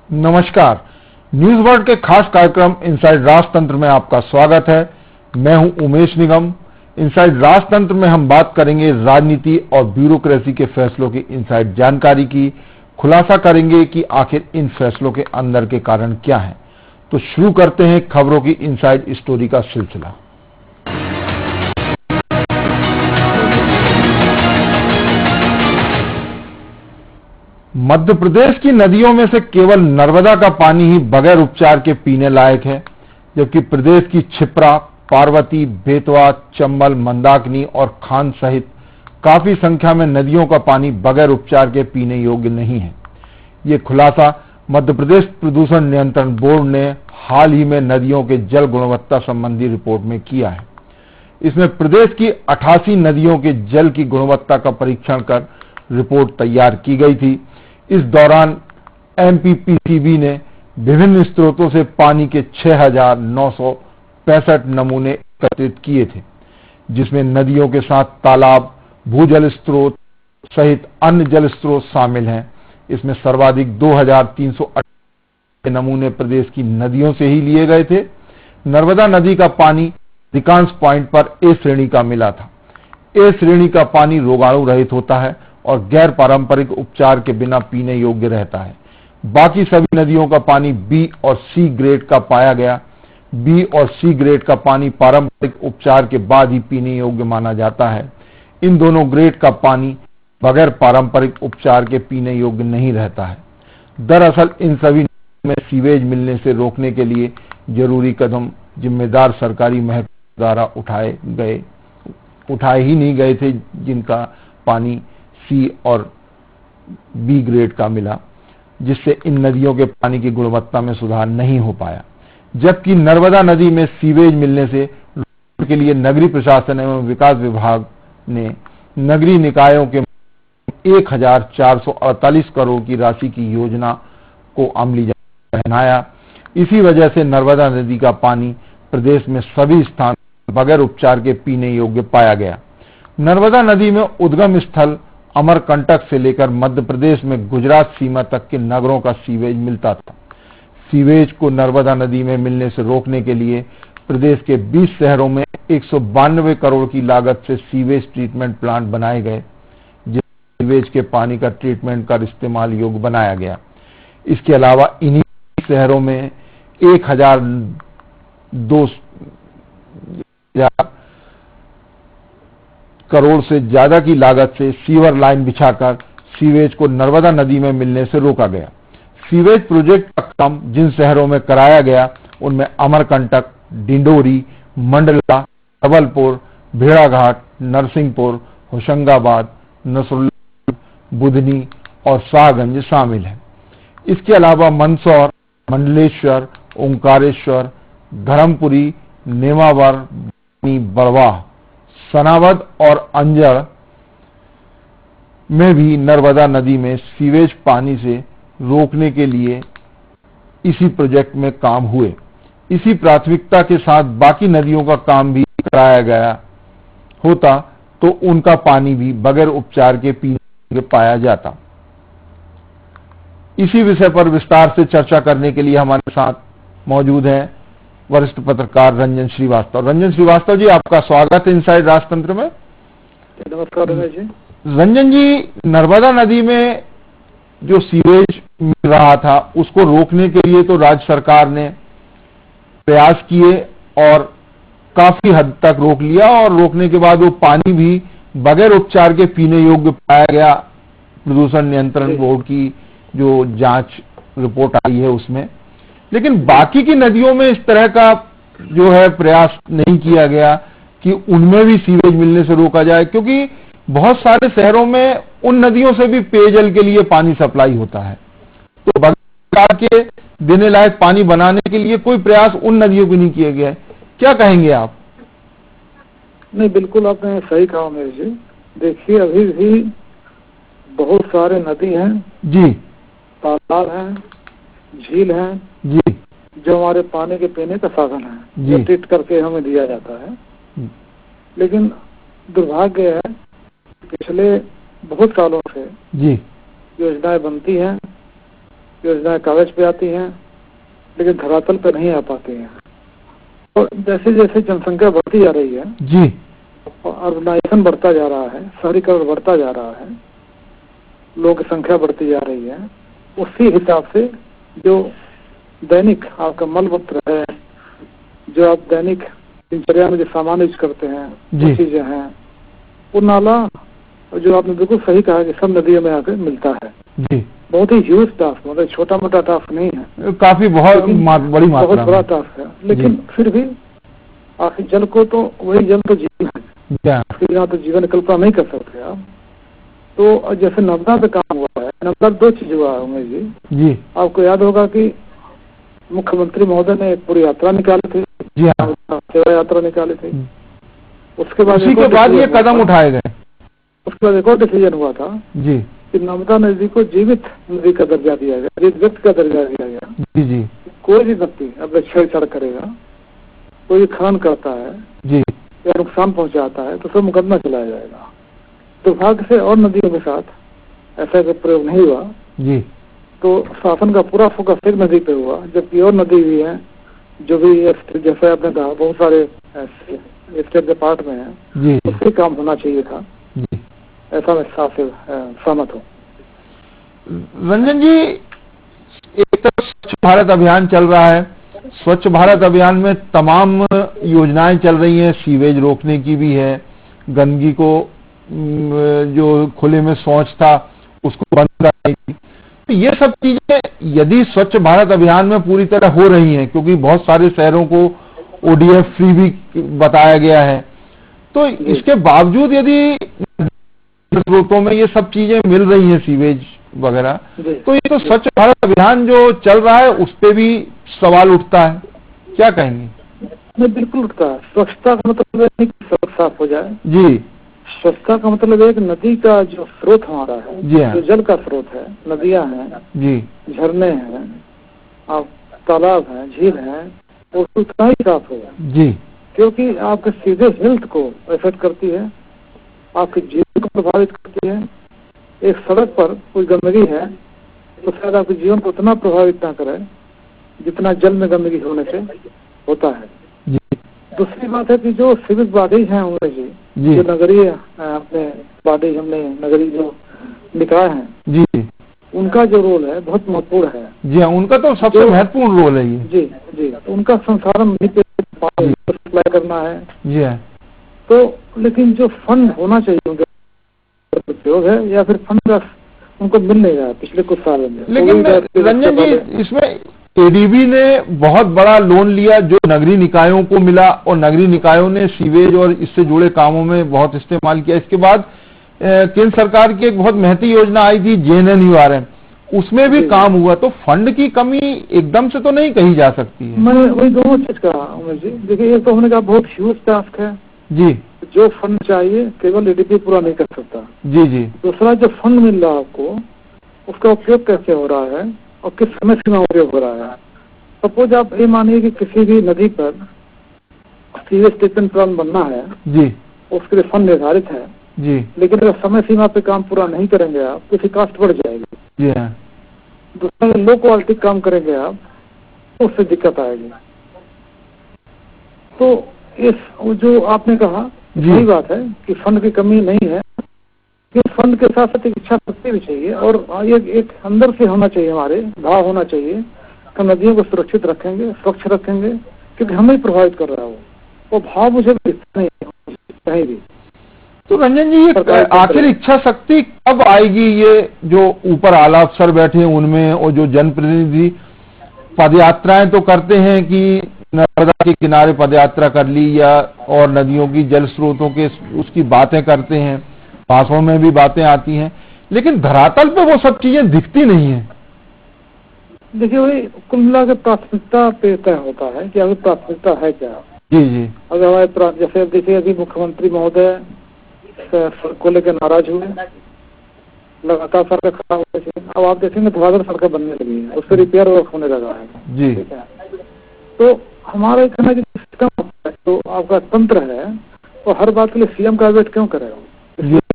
नमस्कार, news world के खास कार्यक्रम इनसाइड राजतंत्र में आपका स्वागत है। मैं हूं उमेश निगम। इनसाइड राजतंत्र में हम बात करेंगे राजनीति और ब्यूरोक्रेसी के फैसलों की इनसाइड जानकारी की। खुलासा करेंगे कि आखिर इन फैसलों के अंदर के कारण क्या हैं। तो शुरू करते हैं खबरों की इनसाइड स्टोरी का सिलसिला। मध्य प्रदेश की नदियों में से केवल नर्मदा का पानी ही बगैर उपचार के पीने लायक है, जबकि प्रदेश की क्षिप्रा, पार्वती, बेतवा, चंबल, मंदाकिनी और खान सहित काफी संख्या में नदियों का पानी बगैर उपचार के पीने योग्य नहीं है। ये खुलासा मध्य प्रदेश प्रदूषण नियंत्रण बोर्ड ने हाल ही में नदियों के जल गुणवत्ता संबंधी रिपोर्ट में किया है। इसमें प्रदेश की 88 नदियों के जल की गुणवत्ता का परीक्षण कर रिपोर्ट तैयार की गई थी। इस दौरान एमपीपीसीबी ने विभिन्न स्रोतों से पानी के 6,965 नमूने एकत्रित किए थे, जिसमें नदियों के साथ तालाब, भूजल स्रोत सहित अन्य जल स्रोत शामिल हैं। इसमें सर्वाधिक 2,308 नमूने प्रदेश की नदियों से ही लिए गए थे। नर्मदा नदी का पानी अधिकांश पॉइंट पर ए श्रेणी का मिला था। ए श्रेणी का पानी रोगाणु रहित होता है और गैर पारंपरिक उपचार के बिना पीने योग्य रहता है। बाकी सभी नदियों का पानी बी और सी ग्रेड का पाया गया। बी और सी ग्रेड का पानी पारंपरिक उपचार के बाद ही पीने योग्य माना जाता है। इन दोनों ग्रेड का पानी बगैर पारंपरिक उपचार के पीने योग्य नहीं रहता है। दरअसल इन सभी नदियों में सीवेज मिलने से रोकने के लिए जरूरी कदम जिम्मेदार सरकारी महकमे द्वारा उठाए ही नहीं गए थे, जिनका पानी सी और बी ग्रेड का मिला, जिससे इन नदियों के पानी की गुणवत्ता में सुधार नहीं हो पाया। जबकि नर्मदा नदी में सीवेज मिलने से रोकने के लिए नगरीय प्रशासन एवं विकास विभाग ने नगरीय निकायों के 1,448 करोड़ की राशि की योजना को अमली जामा पहनाया। इसी वजह से नर्मदा नदी का पानी प्रदेश में सभी स्थान बगैर उपचार के पीने योग्य पाया गया। नर्मदा नदी में उद्गम स्थल अमरकंटक से लेकर मध्य प्रदेश में गुजरात सीमा तक के नगरों का सीवेज मिलता था। सीवेज को नर्मदा नदी में मिलने से रोकने के लिए प्रदेश के 20 शहरों में 192 करोड़ की लागत से सीवेज ट्रीटमेंट प्लांट बनाए गए, जिससे सीवेज के पानी का ट्रीटमेंट कर इस्तेमाल योग्य बनाया गया। इसके अलावा इन्हीं शहरों में 1,200 करोड़ से ज्यादा की लागत से सीवर लाइन बिछाकर सीवेज को नर्मदा नदी में मिलने से रोका गया। सीवेज प्रोजेक्ट का काम जिन शहरों में कराया गया उनमें अमरकंटक, डिंडोरी, मंडला, जबलपुर, भेड़ाघाट, नरसिंहपुर, होशंगाबाद, नसरुल्ला, बुधनी और शाहगंज शामिल है। इसके अलावा मंदसौर, मंडलेश्वर, ओंकारेश्वर, धर्मपुरी, नेमावर, बड़वाह, सनावद और अंजड़ में भी नर्मदा नदी में सीवेज पानी से रोकने के लिए इसी प्रोजेक्ट में काम हुए। इसी प्राथमिकता के साथ बाकी नदियों का काम भी कराया गया होता तो उनका पानी भी बगैर उपचार के पीने पाया जाता। इसी विषय पर विस्तार से चर्चा करने के लिए हमारे साथ मौजूद हैं वरिष्ठ पत्रकार रंजन श्रीवास्तव। रंजन श्रीवास्तव जी, आपका स्वागत है इनसाइड राजतंत्र में। नमस्कार रमेश जी। रंजन जी, नर्मदा नदी में जो सीवेज मिल रहा था उसको रोकने के लिए तो राज्य सरकार ने प्रयास किए और काफी हद तक रोक लिया, और रोकने के बाद वो पानी भी बगैर उपचार के पीने योग्य पाया गया। प्रदूषण नियंत्रण बोर्ड की जो जांच रिपोर्ट आई है उसमें। लेकिन बाकी की नदियों में इस तरह का जो है प्रयास नहीं किया गया कि उनमें भी सीवेज मिलने से रोका जाए, क्योंकि बहुत सारे शहरों में उन नदियों से भी पेयजल के लिए पानी सप्लाई होता है। तो बगैर के देने लायक पानी बनाने के लिए कोई प्रयास उन नदियों को नहीं किया गया है। क्या कहेंगे आप? नहीं, बिल्कुल आपने सही कहा मेरे जी। देखिए, अभी भी बहुत सारे नदी हैं जी, तालाब हैं, झील हैं जी, जो हमारे पानी के पीने का साधन है, जो ट्रीट करके हमें दिया जाता है। लेकिन दुर्भाग्य है, पिछले बहुत सालों से जी योजनाएं बनती हैं, योजनाएं कागज पे आती हैं लेकिन धरातल पे नहीं आ पाती हैं। और जैसे जैसे जनसंख्या बढ़ती जा रही है जी, और अर्बनाइजेशन बढ़ता जा रहा है, शहरीकरण बढ़ता जा रहा है, लोगों की संख्या बढ़ती जा रही है, उसी हिसाब से जो दैनिक आपका मल मूत्र है, जो आप दैनिक दिनचर्या में जो सामान यूज करते हैं, वो चीजें हैं, वो नाला जो आपने बिल्कुल सही कहा कि सब नदियों में आकर मिलता है। जी, बहुत ही ह्यूज टास्क, मतलब छोटा मोटा टास्क नहीं है, काफी बहुत बड़ी मात्रा, बहुत बड़ा टास्क है। लेकिन फिर भी आखिर जल को तो वही जल तो जीवन है, इसके बिना तो जीवन कल्पना नहीं कर सकते आप। तो जैसे नर्मदा पे काम हुआ है, नर्मदा 2 चीज हुआ है उमेश जी। आपको याद होगा कि मुख्यमंत्री महोदय ने एक पूरी यात्रा निकाली थी, जी हाँ, सेवा यात्रा निकाली थी। उसके बाद ये कदम उठाए गए। उसके बाद एक और डिसीजन हुआ था जी कि नर्मदा नदी को जीवित नदी का दर्जा दिया गया, जीवित व्यक्ति का दर्जा दिया गया। जी जी, कोई भी व्यक्ति अब छेड़छाड़ करेगा, कोई खनन करता है जी या नुकसान पहुंचाता है तो सब मुकदमा चलाया जाएगा। दुर्भाग्य से और नदियों के साथ ऐसा कोई प्रयोग नहीं हुआ जी। तो शासन का पूरा फोकस एक नदी पे हुआ, जबकि और नदी भी है जो भी जैसे आपने कहा बहुत सारे स्टेट के पार्ट में है, उससे काम होना चाहिए था जी। ऐसा मैं सहमत हूँ। रंजन जी, एक तरफ स्वच्छ भारत अभियान चल रहा है, स्वच्छ भारत अभियान में तमाम योजनाएं चल रही हैं, सीवेज रोकने की भी है, गंदगी को जो खुले में शौच था उसको बंद करने की, तो ये सब चीजें यदि स्वच्छ भारत अभियान में पूरी तरह हो रही हैं, क्योंकि बहुत सारे शहरों को ODF फ्री भी बताया गया है, तो इसके बावजूद यदि स्रोतों में ये सब चीजें मिल रही हैं, सीवेज वगैरह, तो ये तो स्वच्छ भारत अभियान जो चल रहा है उस पे भी सवाल उठता है, क्या कहेंगे? नहीं, बिल्कुल उठता है। स्वच्छता का मतलब है कि सब साफ हो जाए जी। स्वच्छता का मतलब है कि नदी का जो स्रोत हमारा है जी, जो जल का स्रोत है, नदियां हैं जी, झरने हैं, आप तालाब है, झील है, वो उतना ही साफ हो जाए जी, क्योंकि आपके सीधे हेल्थ को इफेक्ट करती है, आपके जीवन को प्रभावित करती है। एक सड़क पर कोई गंदगी है तो शायद आपके जीवन को उतना प्रभावित ना करे जितना जल में गंदगी होने से होता है जी। दूसरी बात है कि जो सिविक बॉडीज हैं उमेश जी, जो नगरीय अपने बॉडीज, हमने नगरीय जो निकाय हैं जी, उनका जो रोल है बहुत महत्वपूर्ण है जी। उनका तो सबसे महत्वपूर्ण रोल है ये जी जी। तो उनका संसाधन सप्लाई करना है जी। तो लेकिन जो फंड होना चाहिए उनका उपयोग है या फिर फंड का उनको मिल नहीं रहा पिछले कुछ सालों में। लेकिन रंजन जी, इसमें ADB ने बहुत बड़ा लोन लिया जो नगरीय निकायों को मिला और नगरीय निकायों ने सीवेज और इससे जुड़े कामों में बहुत इस्तेमाल किया। इसके बाद केंद्र सरकार की एक बहुत महती योजना आई थी JNNURM, उसमें भी काम हुआ। तो फंड की कमी एकदम से तो नहीं कही जा सकती है। मैं वही दोनों चीज कहा उमेश जी। देखिए, एक तो हमने कहा बहुत ह्यूज टास्क है जी, जो फंड चाहिए केवल ADB पूरा नहीं कर सकता जी जी। दूसरा, जो फंड मिल रहा है आपको उसका उपयोग कैसे हो रहा है और किस समय सीमा उपयोग हो रहा है। सपोज आप ये मानिए कि किसी भी नदी पर सीवेज ट्रीटमेंट प्लांट बनना है जी, उसके लिए फंड निर्धारित है जी, लेकिन अगर समय सीमा पे काम पूरा नहीं करेंगे आप तो उसकी कास्ट बढ़ जाएगी जी हाँ। दूसरा, लो क्वालिटी काम करेंगे आप तो उससे दिक्कत आएगी। तो इस जो आपने कहा सही बात है कि फंड की कमी नहीं है, कि फंड के साथ साथ इच्छा शक्ति भी चाहिए और एक अंदर से होना चाहिए, हमारे भाव होना चाहिए कि नदियों को सुरक्षित रखेंगे, स्वच्छ रखेंगे, क्योंकि हमें प्रभावित कर रहा है वो भाव मुझे नहीं कहीं भी। तो रंजन जी, ये आखिर इच्छा शक्ति कब आएगी? ये जो ऊपर आला अफसर बैठे हैं उनमें और जो जनप्रतिनिधि पदयात्राएं तो करते हैं कि नर्मदा के किनारे पदयात्रा कर ली या और नदियों की जल स्रोतों के उसकी बातें करते हैं, भाषणों में भी बातें आती हैं, लेकिन धरातल पे वो सब चीजें दिखती नहीं है। देखिए, वही कुल मिला के प्राथमिकता पे तय होता है कि अगर प्राथमिकता है क्या जी जी। अगर हमारे जैसे देखिए अभी मुख्यमंत्री महोदय को लेकर नाराज हुए, लगातार सड़कें खराब हो रही है। अब आप देखेंगे धुआंधार सड़कें बनने लगी है, उससे रिपेयर वर्क होने लगा है जी। तो हमारा कहना कि सिस्टम तो आपका तंत्र है तो हर बात के लिए CM का वेट क्यों करेगा?